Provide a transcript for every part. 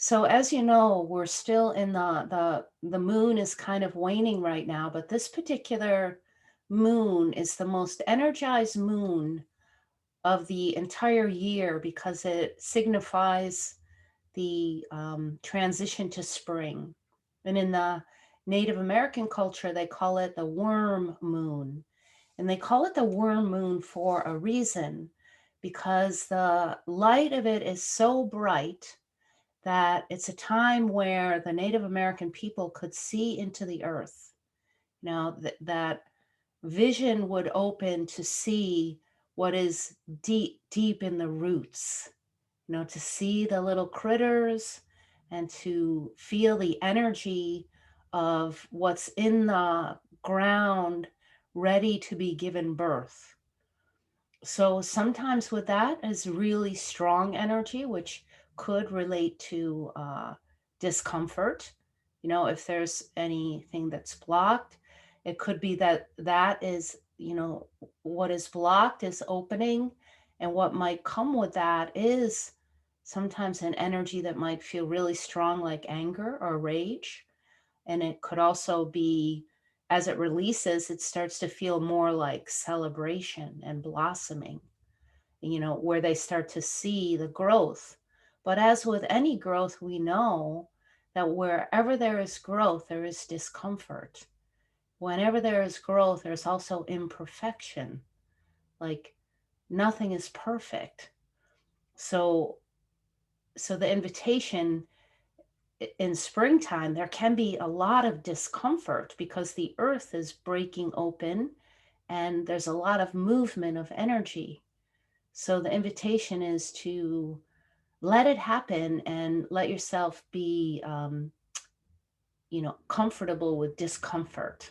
So as you know, we're still in the moon is kind of waning right now, but this particular moon is the most energized moon of the entire year because it signifies the transition to spring. And in the Native American culture, they call it the worm moon. And they call it the worm moon for a reason, because the light of it is so bright that it's a time where the Native American people could see into the earth. Now, that vision would open to see what is deep, deep in the roots, to see the little critters and to feel the energy of what's in the ground ready to be given birth. So sometimes with that is really strong energy, which could relate to discomfort. If there's anything that's blocked, it could be that is, what is blocked is opening. And what might come with that is sometimes an energy that might feel really strong, like anger or rage. And it could also be, as it releases, it starts to feel more like celebration and blossoming, where they start to see the growth. But as with any growth, we know that wherever there is growth, there is discomfort. Whenever there is growth, there's also imperfection. Like nothing is perfect. So the invitation in springtime, there can be a lot of discomfort because the earth is breaking open and there's a lot of movement of energy. So the invitation is to let it happen and let yourself be, comfortable with discomfort,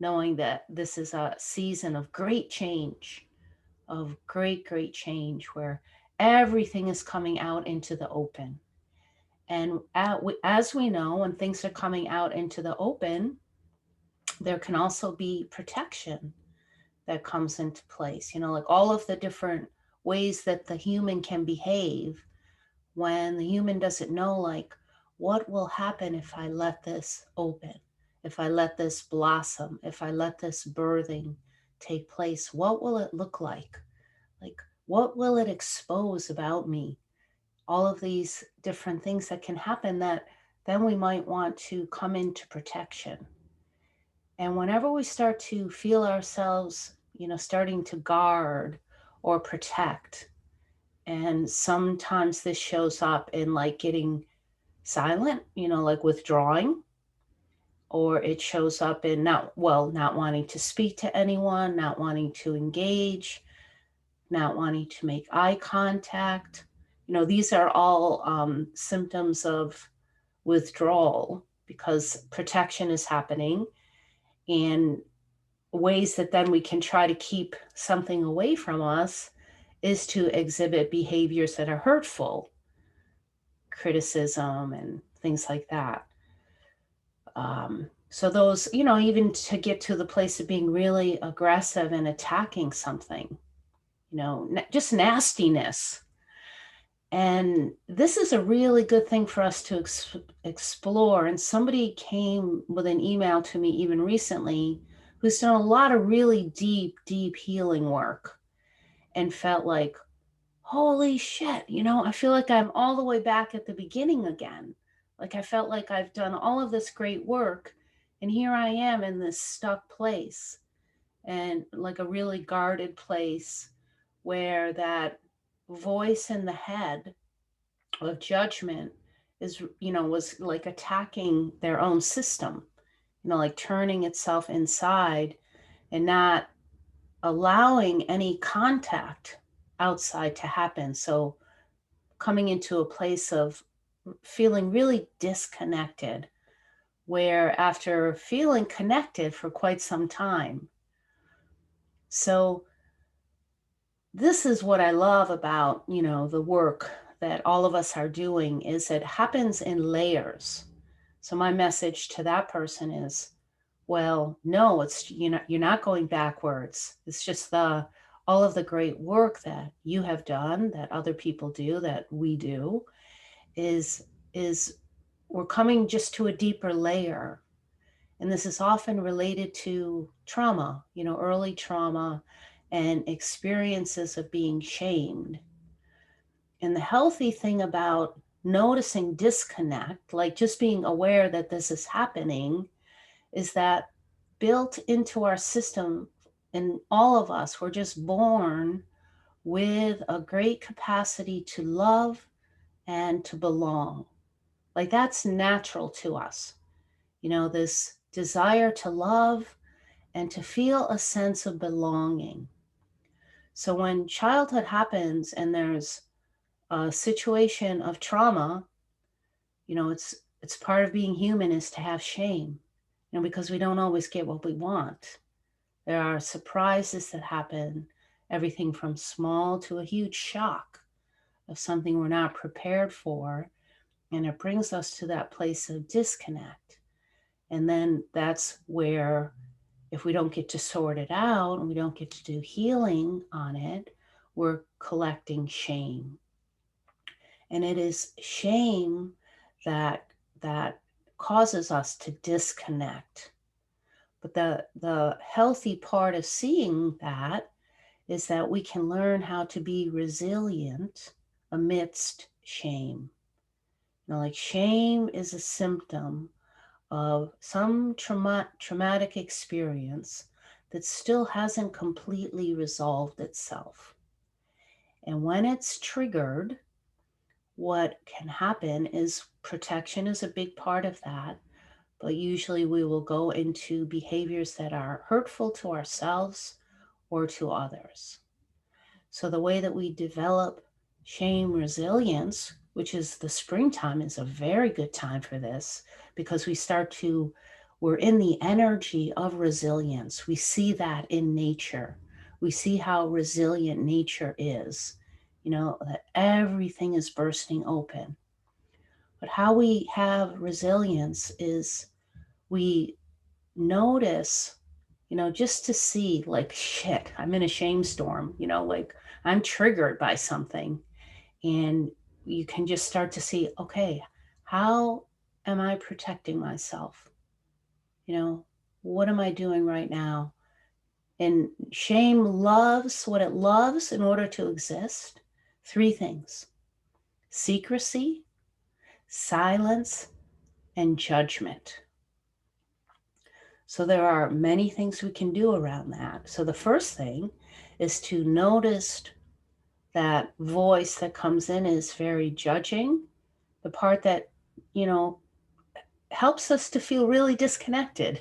knowing that this is a season of great change, of great, great change where everything is coming out into the open. And as we know, when things are coming out into the open, there can also be protection that comes into place, like all of the different ways that the human can behave when the human doesn't know, like, what will happen if I let this open, if I let this blossom, if I let this birthing take place, what will it look like? Like, what will it expose about me? All of these different things that can happen that then we might want to come into protection. And whenever we start to feel ourselves, starting to guard or protect, and sometimes this shows up in like getting silent, like withdrawing, or it shows up in not wanting to speak to anyone, not wanting to engage, not wanting to make eye contact. These are all symptoms of withdrawal because protection is happening, and ways that then we can try to keep something away from us is to exhibit behaviors that are hurtful, criticism and things like that. So those, even to get to the place of being really aggressive and attacking something, just nastiness. And this is a really good thing for us to explore. And somebody came with an email to me even recently who's done a lot of really deep, deep healing work and felt like, holy shit, I feel like I'm all the way back at the beginning again. Like I felt like I've done all of this great work and here I am in this stuck place, and like a really guarded place where that voice in the head of judgment is, was like attacking their own system, like turning itself inside and not allowing any contact outside to happen. So coming into a place of feeling really disconnected, where after feeling connected for quite some time. So this is what I love about, the work that all of us are doing, is it happens in layers. So my message to that person is, well, no, it's, you're not going backwards. It's just all of the great work that you have done, that other people do, that we do, is is we're coming just to a deeper layer. And this is often related to trauma, early trauma and experiences of being shamed. And the healthy thing about noticing disconnect, like just being aware that this is happening, is that built into our system, in all of us, we're just born with a great capacity to love and to belong. Like that's natural to us. This desire to love and to feel a sense of belonging. So when childhood happens and there's a situation of trauma, it's part of being human is to have shame, because we don't always get what we want. There are surprises that happen, everything from small to a huge shock of something we're not prepared for. And it brings us to that place of disconnect. And then that's where, if we don't get to sort it out and we don't get to do healing on it, we're collecting shame. And it is shame that causes us to disconnect. But the healthy part of seeing that is that we can learn how to be resilient amidst shame. Like shame is a symptom of some traumatic experience that still hasn't completely resolved itself. And when it's triggered, what can happen is protection is a big part of that. But usually we will go into behaviors that are hurtful to ourselves or to others. So the way that we develop shame resilience, which is the springtime, is a very good time for this, because we're in the energy of resilience. We see that in nature. We see how resilient nature is, that everything is bursting open. But how we have resilience is we notice, just to see, like, shit, I'm in a shame storm, like I'm triggered by something. And you can just start to see, okay, how am I protecting myself? What am I doing right now? And shame loves what it loves in order to exist. 3 things: secrecy, silence, and judgment. So there are many things we can do around that. So the first thing is to notice that voice that comes in is very judging, the part that, helps us to feel really disconnected,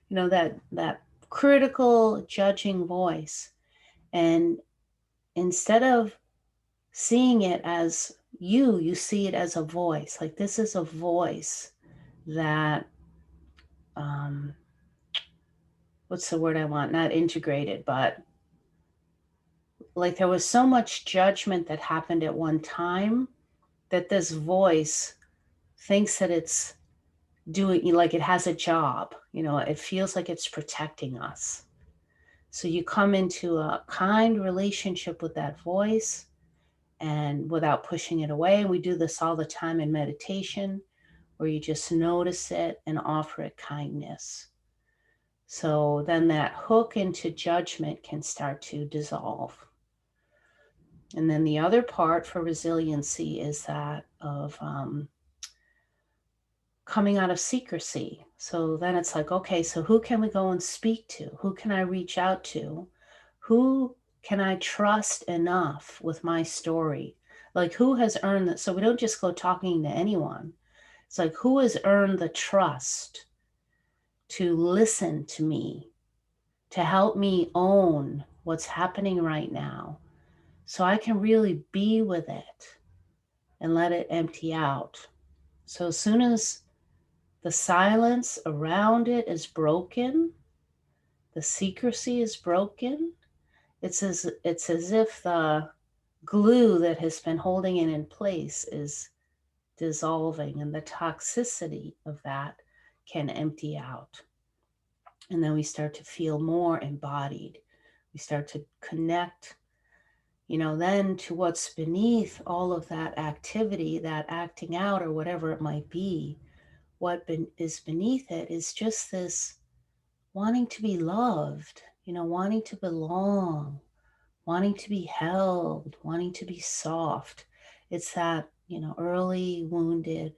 that critical judging voice. And instead of seeing it as you see it as a voice. Like, this is a voice that, what's the word I want? Not integrated, but like there was so much judgment that happened at one time that this voice thinks that it's doing, like it has a job, it feels like it's protecting us. So you come into a kind relationship with that voice, and without pushing it away. And we do this all the time in meditation, where you just notice it and offer it kindness. So then that hook into judgment can start to dissolve. And then the other part for resiliency is that of coming out of secrecy. So then it's like, okay, so who can we go and speak to? Who can I reach out to? Who can I trust enough with my story? Like, who has earned that? So we don't just go talking to anyone. It's like, who has earned the trust to listen to me, to help me own what's happening right now, so I can really be with it and let it empty out. So as soon as the silence around it is broken, the secrecy is broken, it's as if the glue that has been holding it in place is dissolving, and the toxicity of that can empty out. And then we start to feel more embodied. We start to connect, then to what's beneath all of that activity, that acting out or whatever it might be, what is beneath it is just this wanting to be loved, wanting to belong, wanting to be held, wanting to be soft. It's that, early wounded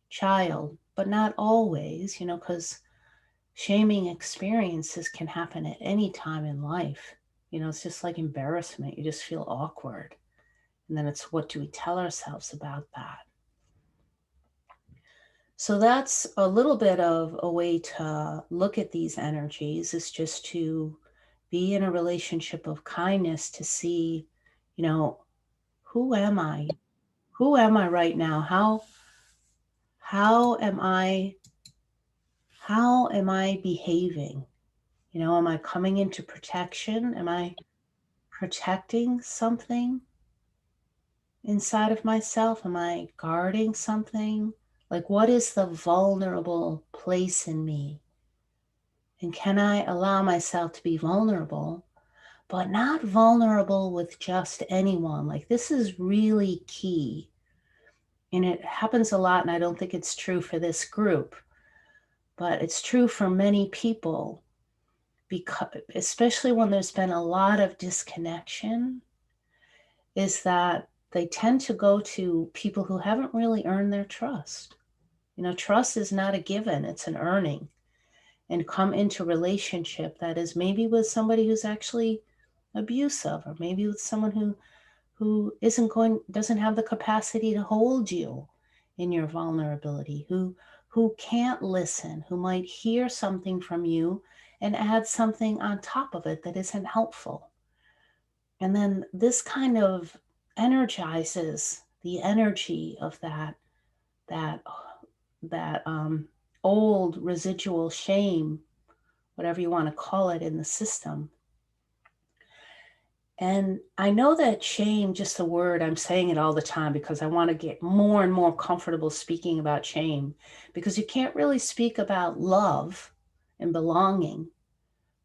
child, but not always, because shaming experiences can happen at any time in life. It's just like embarrassment. You just feel awkward. And then it's, what do we tell ourselves about that? So that's a little bit of a way to look at these energies, is just to be in a relationship of kindness, to see, who am I? Who am I right now? How am I behaving? Am I coming into protection? Am I protecting something inside of myself? Am I guarding something? Like, what is the vulnerable place in me? And can I allow myself to be vulnerable, but not vulnerable with just anyone? Like, this is really key. And it happens a lot, and I don't think it's true for this group, but it's true for many people, because especially when there's been a lot of disconnection, is that they tend to go to people who haven't really earned their trust. Trust is not a given, it's an earning. And come into relationship that is maybe with somebody who's actually abusive, or maybe with someone who doesn't have the capacity to hold you in your vulnerability, who can't listen, who might hear something from you and add something on top of it that isn't helpful. And then this kind of energizes the energy of that old residual shame, whatever you want to call it, in the system. And I know that shame, just the word, I'm saying it all the time because I want to get more and more comfortable speaking about shame, because you can't really speak about love and belonging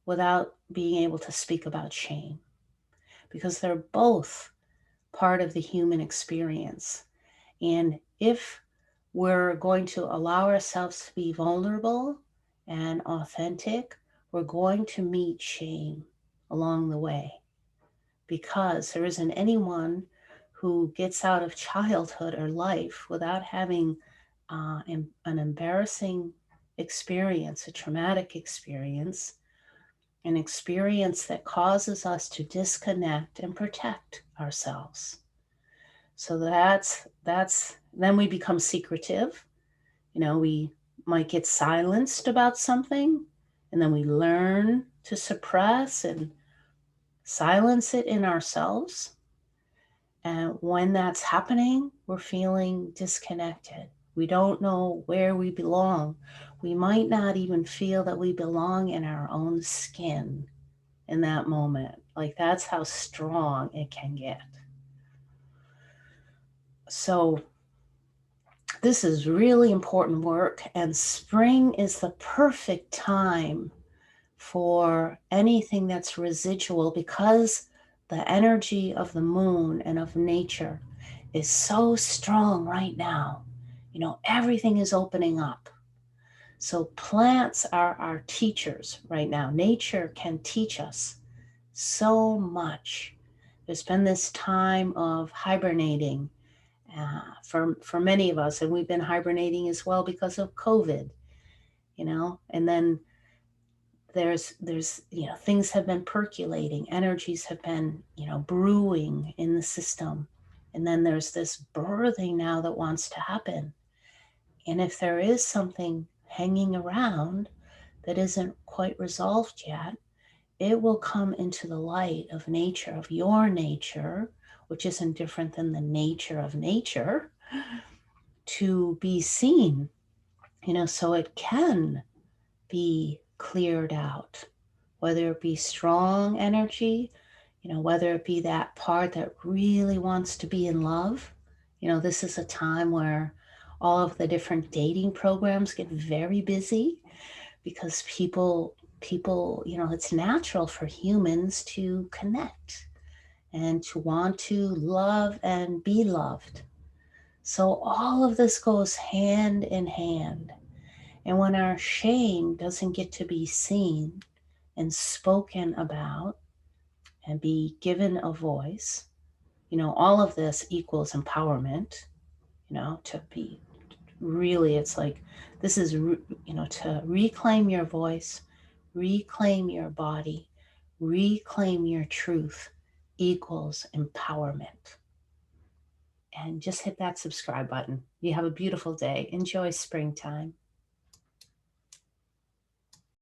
without being able to speak about shame, because they're both part of the human experience. And if we're going to allow ourselves to be vulnerable and authentic, we're going to meet shame along the way, because there isn't anyone who gets out of childhood or life without having an embarrassing experience, a traumatic experience, an experience that causes us to disconnect and protect ourselves. So that's then we become secretive. We might get silenced about something, and then we learn to suppress and silence it in ourselves. And when that's happening, we're feeling disconnected. We don't know where we belong. We might not even feel that we belong in our own skin in that moment. Like, that's how strong it can get. So this is really important work, and spring is the perfect time for anything that's residual, because the energy of the moon and of nature is so strong right now. Everything is opening up. So plants are our teachers right now. Nature can teach us so much. There's been this time of hibernating for many of us, and we've been hibernating as well because of COVID, and then there's things have been percolating, energies have been brewing in the system, and then there's this birthing now that wants to happen. And if there is something hanging around that isn't quite resolved yet, it will come into the light of nature, of your nature, which isn't different than the nature of nature, to be seen, so it can be cleared out, whether it be strong energy, whether it be that part that really wants to be in love. This is a time where all of the different dating programs get very busy, because people, it's natural for humans to connect and to want to love and be loved. So all of this goes hand in hand. And when our shame doesn't get to be seen and spoken about and be given a voice, all of this equals empowerment, to be really, it's like, this is, to reclaim your voice, reclaim your body, reclaim your truth equals empowerment. And just hit that subscribe button. You have a beautiful day. Enjoy springtime.